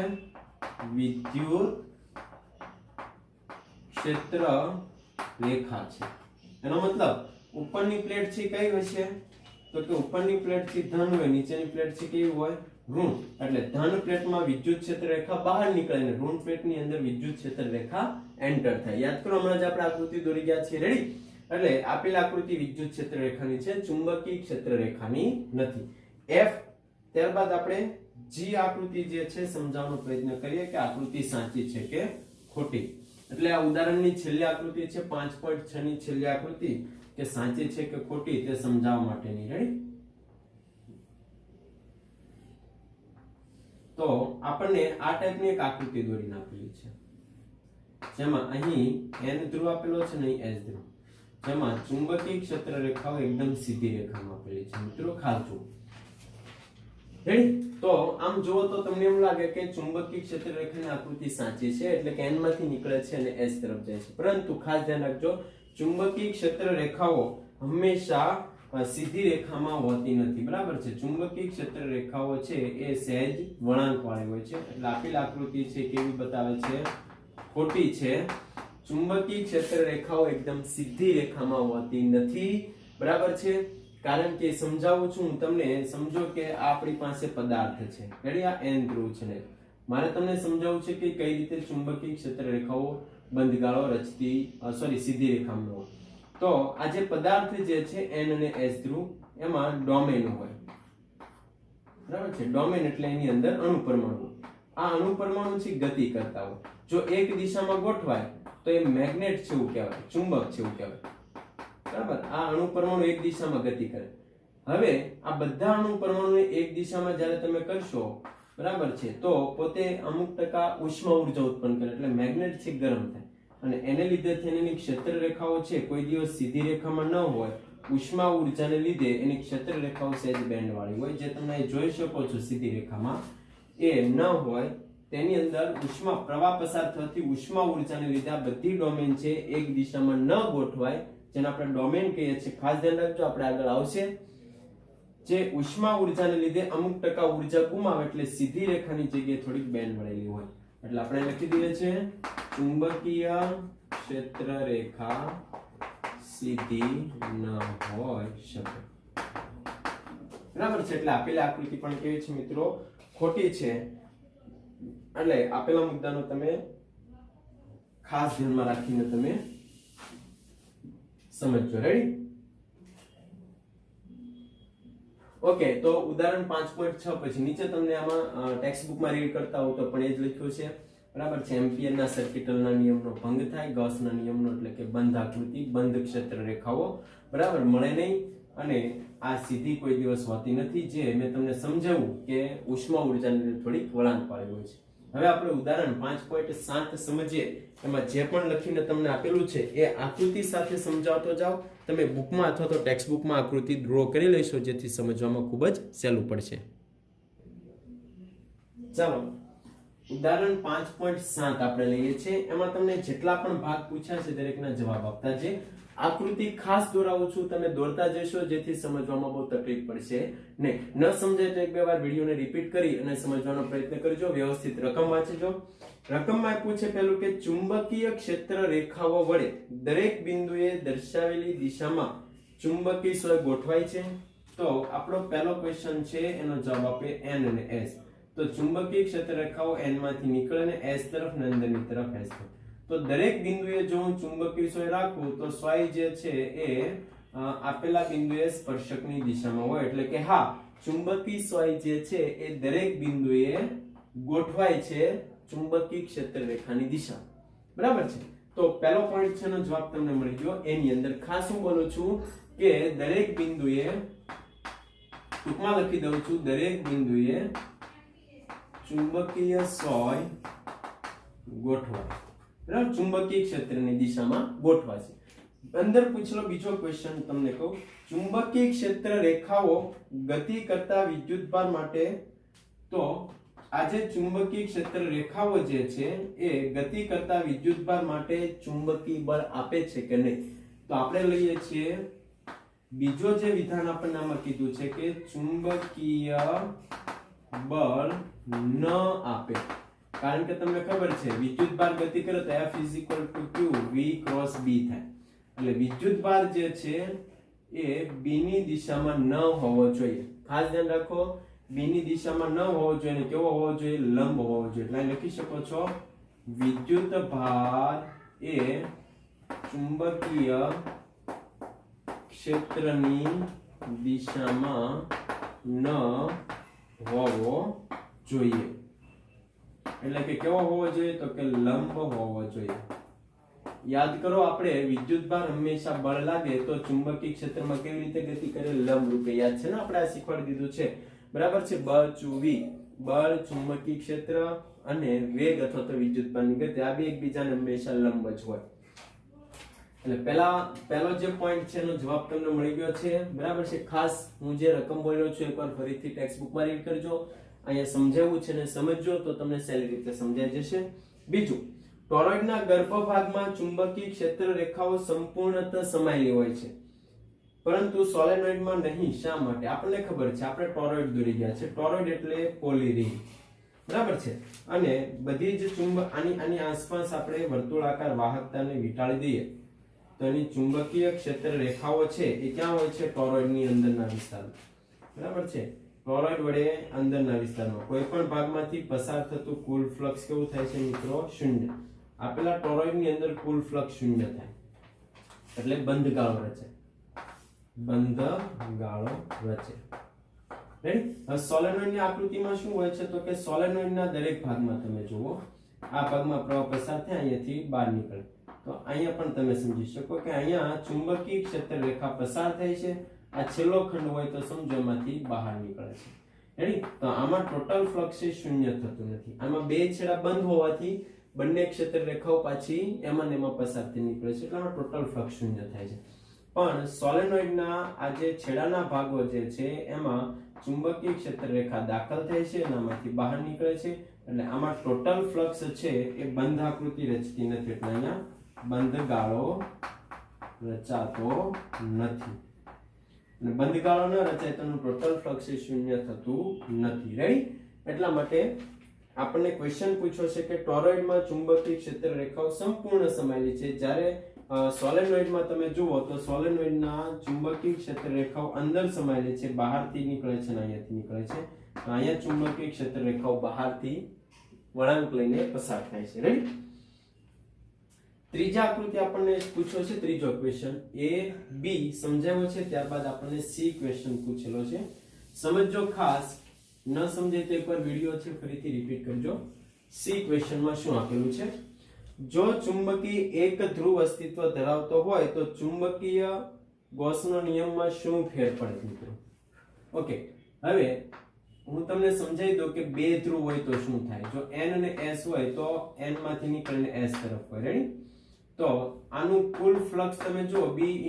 વિદ્યુત ક્ષેત્ર રેખા છે. એનો મતલબ ઉપરની પ્લેટ છે કઈ હશે? તો કે ઉપરની પ્લેટ છે ધન હોય, નીચેની પ્લેટ છે કેવી હોય? ઋણ. એટલે ધન પ્લેટમાં વિદ્યુત ક્ષેત્ર રેખા બહાર નીકળે અને ઋણ પ્લેટની અંદર વિદ્યુત ક્ષેત્ર રેખા એન્ટર થાય. યાદ કરો, હમણાં જ આપણે આકૃતિ દોરી ગયા છીએ. રેડી? એટલે આપેલ આકૃતિ વિદ્યુત ક્ષેત્ર રેખાની છે, ચુંબકીય ક્ષેત્ર રેખાની નથી. F ત્યારબાદ આપણે G આકૃતિ જે છે સમજાવવાનો પ્રયત્ન કરીએ કે આકૃતિ સાચી છે કે ખોટી. એટલે આ ઉદાહરણની છેલ્લી આકૃતિ છે 5.6 ની છેલ્લી આકૃતિ કે સાચી છે કે ખોટી તે સમજાવવા માટેની. રેડી? તો આપણને આ ટાઈપની એક આકૃતિ દોરીને આપેલી છે જેમાં અહીં n ધ્રુવ આપેલો છે ને અહીં s ધ્રુવ, જેમાં ચુંબકીય ક્ષેત્ર રેખાઓ એકદમ સીધી રેખામાં આપેલી છે. મિત્રો ખાસ જુઓ. રેડી? તો આમ જુઓ તો તમને એમ લાગે કે ચુંબકીય ક્ષેત્ર રેખાની આકૃતિ સાચી છે એટલે કે n માંથી નીકળે છે અને s તરફ જાય છે. પરંતુ ખાસ ધ્યાન રાખજો, ચુંબકીય ક્ષેત્ર રેખાઓ હંમેશા સીધી રેખામાં હોતી નથી. બરાબર છે? ચુંબકીય ક્ષેત્ર રેખાઓ છે એ સહેજ વળાંકવાળી હોય છે. એટલે આપેલ આકૃતિ છે કેવી બતાવે છે? ખોટી છે. ચુંબકીય ક્ષેત્ર રેખાઓ એકદમ સીધી રેખામાં હોતી નથી. બરાબર છે? કારણ કે સમજાવું છું હું તમને, સમજો કે આ આપણી પાસે પદાર્થ છે. રેડી? આ n ધ્રુવ છે ને મારે તમને સમજાવવું છે કે કઈ રીતે ચુંબકીય ક્ષેત્ર રેખાઓ બંધગાળો રચતી સીધી રેખામાં હોય. તો આ જે પદાર્થ જે છે n અને s ધ્રુવ એમાં ડોમેન હોય. બરાબર છે? ડોમેન એટલે એની અંદર અણુ પરમાણુ. આ અણુ પરમાણુ છે ગતિ કરતા હોય. જો એક દિશામાં ગોઠવાય તો એ મેગ્નેટ છે એવું કહેવાય, ચુંબક છે એવું કહેવાય. બરાબર? આ અણુ પરમાણુ એક દિશામાં ગતિ કરે. હવે આ બધા અણુ પરમાણુને એક દિશામાં જ્યારે તમે કરશો, બરાબર છે, તો પોતે અમુક ટકા ઉષ્મા ઉર્જા ઉત્પન્ન કરે એટલે મેગ્નેટ છે ગરમ થાય અને એને લીધે એની ક્ષેત્ર રેખાઓ છે કોઈ દિવસ સીધી રેખામાં ન હોય. ઉષ્મા ઉર્જાને લીધે એની ક્ષેત્ર રેખાઓ સહેજ બેન્ડ વાળી હોય. જે તમે જોઈ શકો છો સીધી રેખામાં એ ન હોય. તેની અંદર ઉષ્મા પ્રવાહ પસાર થવાથી ઉષ્મા ઉર્જાને લીધે આ બધી ડોમેન છે એક દિશામાં ન ગોઠવાય, જેને આપણે ડોમેન કહીએ છીએ. ખાસ ધ્યાન રાખજો, આપણે આગળ આવશે. જે ઉષ્મા ઉર્જાને લીધે અમુક ટકા ઉર્જા ગુમાવે એટલે સીધી રેખાની જગ્યાએ થોડીક બેન્ડ વળેલી હોય. એટલે આપણે લખી દઈએ છે ચુંબકીય ક્ષેત્ર રેખા સીધી ન હોય શકે. બરાબર છે? એટલે આપેલી આકૃતિ પણ કેવી છે મિત્રો? ખોટી છે. એટલે આપેલા મુદ્દાનો તમે ખાસ ધ્યાનમાં રાખીને તમે સમજજો. રેડી? ઓકે, તો ઉદાહરણ 5.6 પછી નીચે તમને આમાં ટેક્સ્ટ બુકમાં રીડ કરતા હો તો પણ એ જ લખ્યું છે. બરાબર છે? એમ્પિયરના સર્કિટલના નિયમનો ભંગ થાય, ગૌસના નિયમનો, એટલે કે બંધ આકૃતિ, બંધ ક્ષેત્ર રેખાઓ બરાબર મળે નહીં અને આ સીધી કોઈ દિવસ હોતી નથી. જે મેં તમને સમજાવ્યું કે ઉષ્મા ઉર્જાને લીધે થોડીક વળાંકવાળી હોય છે. હવે આપણે ઉદાહરણ 5.7 સમજીએ. એમાં જે પણ લખીને તમને આપેલું છે એ આકૃતિ સાથે સમજાવતો જાઓ. તમે બુકમાં અથવા તો ટેક્સ્ટ બુકમાં આકૃતિ ડ્રો કરી લેશો જેથી સમજવામાં ખૂબ જ સહેલું પડશે. ચાલો ઉદાહરણ 5.7 આપણે લઈએ છીએ. એમાં તમને જેટલા પણ ભાગ પૂછ્યા છે દરેકના જવાબ આપતા જે આકૃતિ ખાસ દોરાવું છું, તમે દોરતા જશો જેથી સમજવામાં બહુ તકલીફ પડશે નહીં. ન સમજાય તો એક બે વાર વિડીયોને રિપીટ કરી અને સમજવાનો પ્રયત્ન કરજો. વ્યવસ્થિત રકમ વાંચજો. રકમમાં આપ્યું છે પેલું કે ચુંબકીય ક્ષેત્ર રેખાઓ વડે દરેક બિંદુએ દર્શાવેલી દિશામાં ચુંબકીય સોય ગોઠવાય છે. તો આપણો પહેલો ક્વેશ્ચન છે એનો જવાબ આપે n અને s. તો ચુંબકીય ક્ષેત્ર રેખાઓ n માંથી નીકળે અને s તરફ ને અંદરની તરફ s તરફ. તો દરેક બિંદુએ જો હું ચુંબકીય સોય રાખું તો સોય જે છે એ આપેલા બિંદુએ સ્પર્શકની દિશામાં હોય. એટલે કે હા, ચુંબકીય સોય જે છે એ દરેક બિંદુએ ગોઠવાય છે ચુંબકીય ક્ષેત્ર રેખાની દિશા. બરાબર છે? તો પહેલો પોઈન્ટ છે નો જવાબ તમને મળી ગયો. એની અંદર ખાસ હું બોલું છું કે દરેક બિંદુએ, ટૂંકમાં લખી દઉં છું, દરેક બિંદુએ ચુંબકીય સોય ગોઠવાય. બરાબર? ચુંબકીય ક્ષેત્રની દિશામાં ગોઠવાશે. અંદર પૂછેલો બીજો ક્વેશ્ચન તમને કહું, ચુંબકીય ક્ષેત્ર રેખાઓ ગતિ કરતા વિદ્યુતભાર માટે, તો આજે ચુંબકીય ક્ષેત્ર રેખાઓ જે છે એ ગતિ કરતા વિદ્યુતભાર માટે ચુંબકીય બળ આપે છે કે નહીં? તો આપણે લઈએ છીએ બીજો જે વિધાન આપણને આમાં કીધું છે કે ચુંબકીય બળ ન આપે. કારણ કે તમને ખબર છે વિદ્યુતભાર ગતિ કરે તો F = Q V × B થાય. એટલે વિદ્યુતભાર જે છે એ B ની દિશામાં ન હોવો જોઈએ. ખાસ ધ્યાન રાખો, B ની દિશામાં ન હોવો જોઈએ અને કેવો હોવો જોઈએ? લંબ હોવો જોઈએ. એટલે લખી શકો છો વિદ્યુતભાર એ ચુંબકીય ક્ષેત્રની દિશામાં ન હોવો જોઈએ. એટલે કે કેવો હોવો જોઈએ? તો કે લંબ હોવો જોઈએ. યાદ કરો, આપણે વિદ્યુતભાર હંમેશા બળ લાગે તો ચુંબકીય ક્ષેત્રમાં કેવી રીતે ગતિ કરે? લંબ રૂપે. યાદ છે ને, આપણે આ શીખવાડી દીધું છે. બરાબર છે. બળ, ચુંબકીય ક્ષેત્ર અને વેગ અથવા તો વિદ્યુતભારની ગતિ, આ બે એકબીજાને હંમેશા લંબ જ હોય. એટલે પહેલો જે પોઈન્ટ છે એનો જવાબ તમને મળી ગયો છે. બરાબર છે. ખાસ હું જે રકમ બોલ્યો છું એકવાર ફરીથી ટેક્સ્ટબુકમાં રીડ કરજો. અહીંયા સમજાવવું છે ને સમજજો તો તમને સહેલી રીતે સમજાઈ જશે. બીજું, ટોરોઇડના ગર્ભભાગમાં ચુંબકીય ક્ષેત્ર રેખાઓ સંપૂર્ણતઃ સમાયેલી હોય છે, પરંતુ સોલેનોઇડમાં નહીં. શા માટે? આપણને ખબર છે, આપણે ટોરોઇડ દોરી ગયા છે. ટોરોઇડ એટલે પોલી રિંગ. બરાબર છે. અને બધી જ આની આસપાસ આપણે વર્તુળાકાર વાહકતાને વીંટાળી દઈએ તો એની ચુંબકીય ક્ષેત્ર રેખાઓ છે એ ક્યાં હોય છે? ટોરોઇડની અંદરના વિસ્તારમાં. બરાબર છે. ટોરોઇડ વડે અંદરના વિસ્તારમાં કોઈ પણ ભાગમાંથી પસાર થતું કુલ ફ્લક્સ કેવું થાય છે મિત્રો? શૂન્ય. આપેલા ટોરોઇડની અંદર કુલ ફ્લક્સ શૂન્ય થાય એટલે બંધ ગાળો રચે. રેડી? હવે સોલેનોઇડની આકૃતિમાં શું હોય છે? તો કે સોલેનોઇડના દરેક ભાગમાં તમે જુઓ, આ ભાગમાં પ્રવાહ પસાર થાય, અહીંયાથી બહાર નીકળે. તો અહીંયા પણ તમે સમજી શકો કે અહીંયા ચુંબકીય ક્ષેત્ર રેખા પસાર થાય છે. આ છેલ્લો ખંડ હોય તો સમજો એમાંથી બહાર નીકળે છે. રેડી? તો આમાં ટોટલ ફ્લક્સ શૂન્ય થતું નથી. આમાં બે છેડા બંધ હોવાથી બંને ક્ષેત્ર રેખાઓ પાછી એમાં પસાર થઈ નીકળે છે, એટલે આમાં ટોટલ ફ્લક્સ શૂન્ય થાય છે. પણ સોલેનોઇડના આ જે છેડાના ભાગો જે છે એમાં ચુંબકીય ક્ષેત્ર રેખા દાખલ થાય છે અને આમાંથી બહાર નીકળે છે, એટલે આમાં ટોટલ ફ્લક્સ છે એ બંધ આકૃતિ રચતી નથી. એટલે અહીંયા બંધ ગાળો રચાતો નથી. અને બંધ ગાળો ન રચાય તો ટોટલ ફ્લક્સ શૂન્ય થતું નથી. રેડી? એટલા માટે આપણને ક્વેશ્ચન પૂછ્યો છે કે ટોરોઇડમાં ચુંબકીય ક્ષેત્ર રેખાઓ સંપૂર્ણ સમાયેલી છે, જ્યારે સોલેનોઇડમાં તમે જુઓ તો સોલેનોઇડના ચુંબકીય ક્ષેત્ર રેખાઓ અંદર સમાયેલી છે, બહારથી નીકળે છે અને અહીંયાથી નીકળે છે. તો અહીંયા ચુંબકીય ક્ષેત્ર રેખાઓ બહારથી વળાંક લઈને પસાર થાય છે. રેડી? ત્રીજા આકૃતિ આપણને પૂછ્યો છે, ત્રીજો ક્વેશ્ચન A B સમજાવ્યો છે, ત્યારબાદ આપણને C ક્વેશ્ચન પૂછેલો છે. સમજજો ખાસ, ન સમજે તો એકવાર વિડિયો છે ફરીથી રિપીટ કરજો. C ક્વેશ્ચનમાં શું આપેલું છે? જો ચુંબકીય એક ધ્રુવ અસ્તિત્વ ધરાવતો હોય તો ચુંબકીય ગૌસનો નિયમમાં શું ફેર પડે મિત્રો? ઓકે, હવે હું તમને સમજાવી દઉં કે બે ધ્રુવ હોય તો શું થાય. જો n અને s હોય તો n માંથી નીકળીને s તરફ હોય. રેડી? તો આનું કુલ ફ્લક્સ તમે જો B *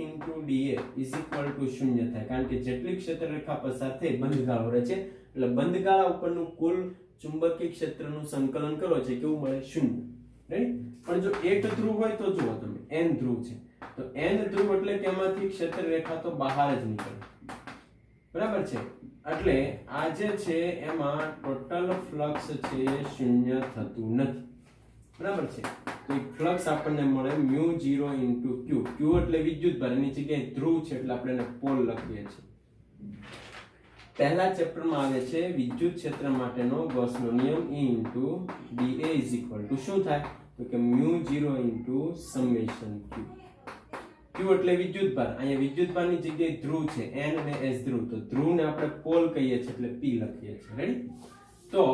dA = 0 થાય, કારણ કે જેટલી ક્ષેત્ર રેખા પસાર થઈ બંધ ગાળો રચે, એટલે બંધ ગાળા ઉપરનું કુલ ચુંબકીય ક્ષેત્રનું સંકલન કરો છે કેવું મળે? 0. રાઈટ? પણ જો એક ધ્રુવ હોય તો જુઓ તમે n ધ્રુવ છે, તો n ધ્રુવ એટલે કે એમાંથી ક્ષેત્ર રેખા તો બહાર જ નીકળે. બરાબર છે? એટલે આ જે છે એમાં ટોટલ ફ્લક્સ છે એ 0 થતું નથી. બરાબર છે? તો એક ફ્લક્સ આપણને મળે μ0 * q. q એટલે વિદ્યુતભાર, એની જગ્યાએ ધ્રુવ છે એટલે આપણે એને પોલ લખીએ છીએ. પહેલા ચેપ્ટરમાં આવે છે વિદ્યુત ક્ષેત્ર માટેનો ગૌસનો નિયમ E * dA = શું થાય? તો કે μ0 * સમેશન q. q એટલે વિદ્યુતભાર, અહીંયા વિદ્યુતભારની જગ્યાએ ધ્રુવ છે, n અને s ધ્રુવ, તો ધ્રુવને આપણે પોલ કહીએ છીએ એટલે p લખીએ છીએ. રેડી? તો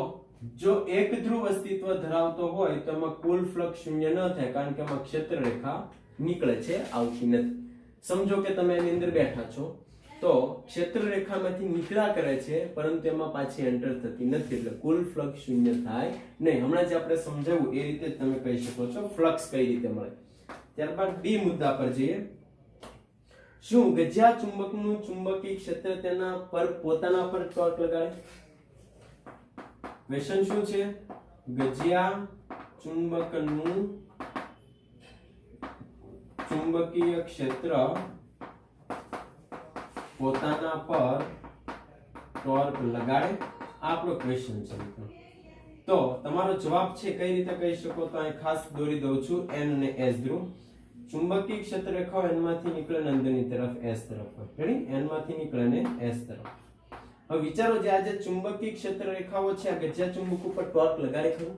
જો એક ધ્રુવ અસ્તિત્વ ધરાવતો હોય તો એમાં કુલ ફ્લક્સ 0 ન થાય, કારણ કે એમાં ક્ષેત્ર રેખા નીકળે છે, આવતી નથી. સમજો કે તમે એની અંદર બેઠા છો તો ક્ષેત્ર રેખામાંથી નીકળ્યા કરે છે, પરંતુ એમાં પાછી એન્ટર થતી નથી, એટલે કુલ ફ્લક્સ 0 થાય નહીં. હમણાં જે આપણે સમજાવ્યું એ રીતે તમે કહી શકો છો ફ્લક્સ કઈ રીતે મળે. ત્યારબાદ બી મુદ્દા પર જઈએ. શું ગજિયા ચુંબકનું ચુંબકીય ક્ષેત્ર તેના પર પોતાના પર ટોર્ક લગાડે? ક્વેશ્ચન શું છે? ગજિયા ચુંબકનું ચુંબકીય ક્ષેત્ર પોતાના પર ટોર્ક લગાડે? આપણો ક્વેશ્ચન છે મિત્રો. તો તમારો જવાબ છે કઈ રીતે કહી શકો? તો અહીં ખાસ દોરી દઉં છું n અને s ધ્રુવ. ચુંબકીય ક્ષેત્ર રેખાઓ n માંથી નીકળે ને અંદરની તરફ s તરફ હોય. રેડી? n માંથી નીકળે ને s તરફ. હવે વિચારો, જે આ જે ચુંબકીય ક્ષેત્ર રેખાઓ છે આ ગજિયા ચુંબક ઉપર ટોર્ક લગાડે ખરું?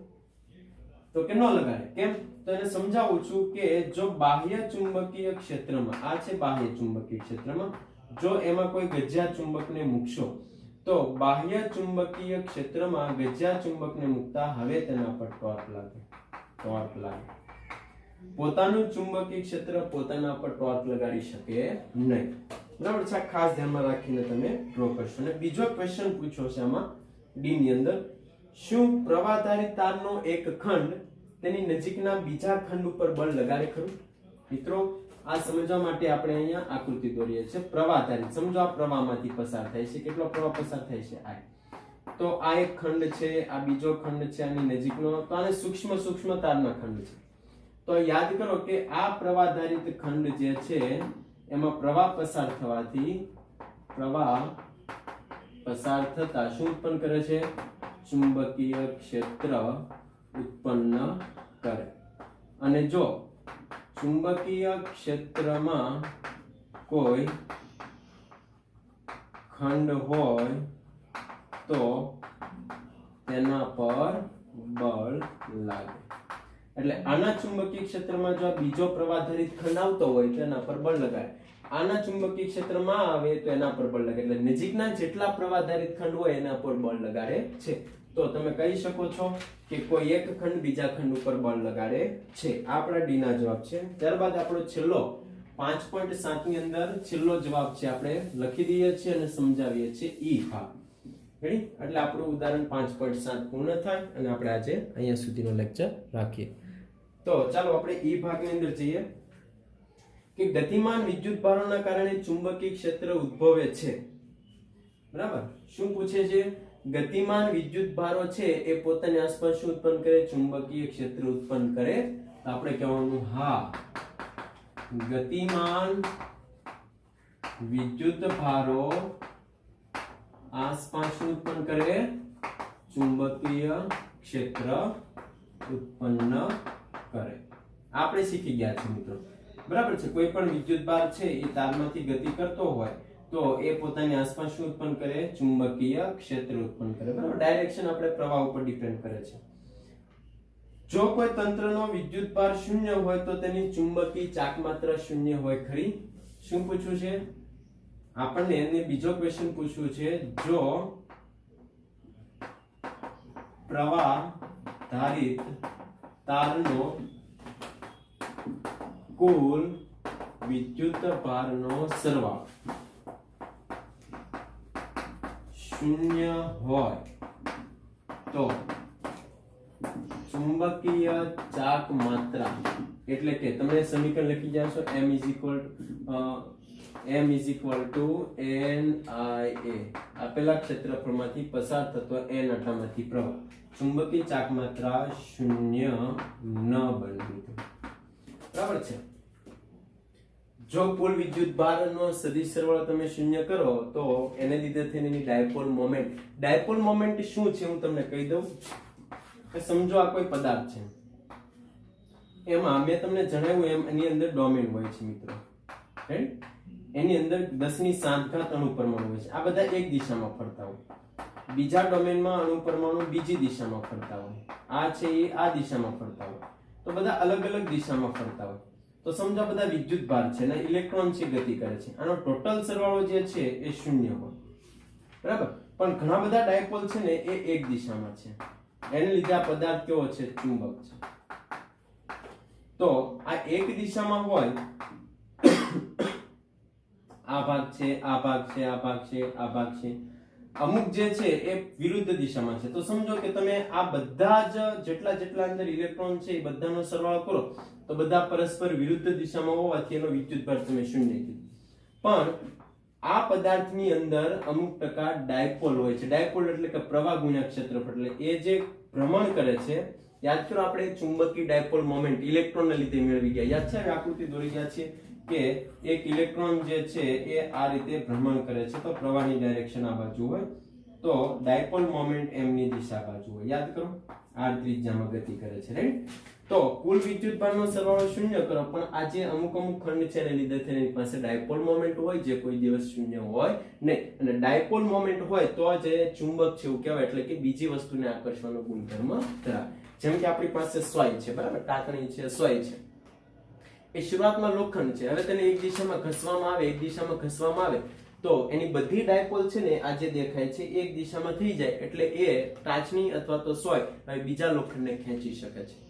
તો કે ન લગાડે. કેમ? તો એને સમજાવું છું કે જો બાહ્ય ચુંબકીય ક્ષેત્રમાં, આ છે બાહ્ય ચુંબકીય ક્ષેત્રમાં, જો એમાં કોઈ ગજિયા ચુંબકને મૂકશો તો બાહ્ય ચુંબકીય ક્ષેત્રમાં ગજ્યા ચુંબકને મૂકતા હવે તેના પર ટોર્ક લાગે. પોતાનું ચુંબકીય ક્ષેત્ર પોતાના પર ટોર્ક લગાડી શકે નહીં. બરાબર છે, ખાસ ધ્યાનમાં રાખીને તમે ડ્રો કરશો. અને બીજો ક્વેશ્ચન પૂછ્યો છે આમાં ડી ની અંદર, શું પ્રવાહધારી તારનો એક ખંડ તેની નજીકના બીજા ખંડ ઉપર બળ લગાડે ખરું? મિત્રો આ સમજવા માટે આપણે અહીંયા આકૃતિ દોરીએ છીએ. પ્રવાહધારી સમજો આ પ્રવાહમાંથી પસાર થાય છે. કેટલો પ્રવાહ પસાર થાય છે? I. તો આ એક ખંડ છે, આ બીજો ખંડ છે, આની નજીકનો, તો આને સૂક્ષ્મ તારના ખંડ છે. તો યાદ કરો કે આ પ્રવાહધારિત ખંડ જે છે એમાં પ્રવાહ પસાર થવાથી પ્રવાહ પસાર થતા શું ઉત્પન્ન કરે છે? ચુંબકીય ક્ષેત્ર ઉત્પન્ન કરે. અને જો ચુંબકીય ક્ષેત્રમાં કોઈ ખંડ હોય તો તેના પર બળ લાગે. એટલે આના ચુંબકીય ક્ષેત્રમાં જો આ બીજો પ્રવાહધારિત ખંડ આવતો હોય તો એના પર બળ લગાડે. આના ચુંબકીય ક્ષેત્રમાં આવે તો એના પર બળ લગાડે. એટલે નજીકના જેટલા પ્રવાહધારિત ખંડ હોય એના પર બળ લગાડે છે. તો તમે કહી શકો છો કે કોઈ એક ખંડ બીજા ખંડ ઉપર બળ લગાડે છે. આ આપણા ડી ના જવાબ છે. ત્યારબાદ આપણો છેલ્લો 5.7 ની અંદર છેલ્લો જવાબ છે આપણે લખી દઈએ છીએ અને સમજાવીએ છીએ ઈ ભાગ. રેડી? એટલે આપણું ઉદાહરણ 5.7 પૂર્ણ થાય અને આપણે આજે અહીંયા સુધીનો લેક્ચર રાખીએ. તો ચાલો આપણે ઈ ભાગની અંદર જઈએ કે ગતિમાન વિદ્યુત ભારોના કારણે ચુંબકીય ક્ષેત્ર ઉદ્ભવે છે. બરાબર? શું પૂછે છે? ગતિમાન વિદ્યુત ભારો છે એ પોતાની આસપાસ શું ઉત્પન્ન કરે? ચુંબકીય ક્ષેત્ર ઉત્પન્ન કરે. તો આપણે કહેવાનું હા, ગતિમાન વિદ્યુત ભારો આસપાસ શું ઉત્પન્ન કરે? ચુંબકીય ક્ષેત્ર ઉત્પન્ન કરે. આપણે શીખી ગયા છે મિત્રો. બરાબર છે? કોઈ પણ વિદ્યુત ભાર છે એ તારમાંથી ગતિ કરતો હોય તો એ પોતાની આસપાસ શું ઉત્પન્ન કરે? ચુંબકીય ક્ષેત્ર ઉત્પન્ન કરે. બરાબર? ડાયરેક્શન આપણે પ્રવાહ ઉપર ડિપેન્ડ કરે છે. જો કોઈ તંત્રનો વિદ્યુત ભાર શૂન્ય હોય તો તેની ચુંબકીય ચાકમાત્રા શૂન્ય હોય ખરી? શું પૂછ્યું છે આપણને? એને બીજો ક્વેશ્ચન પૂછ્યું છે, જો પ્રવાહ ધારિત તારનો કુલ વિદ્યુત ભારનો સરવાળો શૂન્ય હોય તો ચુંબકીય ચાક માત્રા એટલે કે તમે સમીકરણ લખી જાશો m NIA. આપેલા ક્ષેત્રફળમાંથી પસાર થતો n આટામાંથી પ્રવાહ ચુંબકીય ચાક માત્રા શૂન્ય ન બને. બરાબર છે? જો કુલ વિદ્યુત ભારનો સદિશ સરવાળો તમે શૂન્ય કરો તો એને લીધે થઈને ડાયપોલ મોમેન્ટ શું છે હું તમને કહી દઉં. સમજો આ કોઈ પદાર્થ છે, એમાં મેં તમને જણાવ્યું એમ એની અંદર ડોમેન હોય છે મિત્રો. એની અંદર 10⁷ અણુ પરમાણુ હોય છે. આ બધા એક દિશામાં ફરતા હોય. બીજા ડોમેનમાં અણુ પરમાણુ બીજી દિશામાં ફરતા હોય. આ છે એ આ દિશામાં ફરતા હોય. તો બધા અલગ અલગ દિશામાં ફરતા હોય. તો સમજો બધા વિદ્યુત ભાર છે અને ઇલેક્ટ્રોન છે ગતિ કરે છે. આનો ટોટલ સરવાળો જે છે એ શૂન્ય હોય. બરાબર? પણ ઘણા બધા ડાયપોલ છે ને એ એક દિશામાં છે. એને લીધે આ પદાર્થ કેવો છે? ચુંબક છે. તો આ એક દિશામાં હોય, આ ભાગ છે, આ ભાગ છે, આ ભાગ છે, આ ભાગ છે. અમુક જે છે એ વિરુદ્ધ દિશામાં છે. તો સમજો કે તમે આ બધા જ જેટલા અંદર ઇલેક્ટ્રોન છે એ બધાનો સરવાળો કરો તો બધા પરસ્પર વિરુદ્ધ દિશામાં હોવાથી એનો વિદ્યુતભાર તમે શૂન્ય કીધું. પણ આ પદાર્થની અંદર અમુક ટકા ડાયપોલ હોય છે. ડાયપોલ એટલે કે પ્રવાહ ગુણ્યા ક્ષેત્રફળ. એટલે એ જે ભ્રમણ કરે છે, યાદ કરો આપણે ચુંબકીય ડાયપોલ મોમેન્ટ ઇલેક્ટ્રોનને લીધે મેળવી ગયા. યાદ છે? આકૃતિ દોરી ગયા છે કે એક ઇલેક્ટ્રોન જે છે એ આ રીતે ભ્રમણ કરે છે. તો પ્રવાહની ડાયરેક્શન આ બાજુ હોય તો ડાયપોલ મોમેન્ટ m ની દિશા બાજુ હોય. યાદ કરો, r ત્રિજ્યામાં ગતિ કરે છે. રાઈટ? તો કુલ વિદ્યુતભારનો સરવાળો શૂન્ય કરો, પણ આ જે અમુક ખંડ છે એને લીધે તેની પાસે ડાયપોલ મોમેન્ટ હોય જે કોઈ દિવસ શૂન્ય હોય નહીં. અને ડાયપોલ મોમેન્ટ હોય તો જે ચુંબક છે એવું કહેવાય. એટલે કે બીજી વસ્તુને આકર્ષવાનો ગુણધર્મ ધરાવે. જેમ કે આપણી પાસે સોય છે, બરાબર? ટાંકણી છે, સોય છે. એ શરૂઆતમાં લોખંડ છે. હવે તેને એક દિશામાં ઘસવામાં આવે તો એની બધી ડાયપોલ છે ને આ જે દેખાય છે એક દિશામાં થઈ જાય એટલે એ કાચની અથવા તો સોય બીજા લોખંડને ખેંચી શકે છે.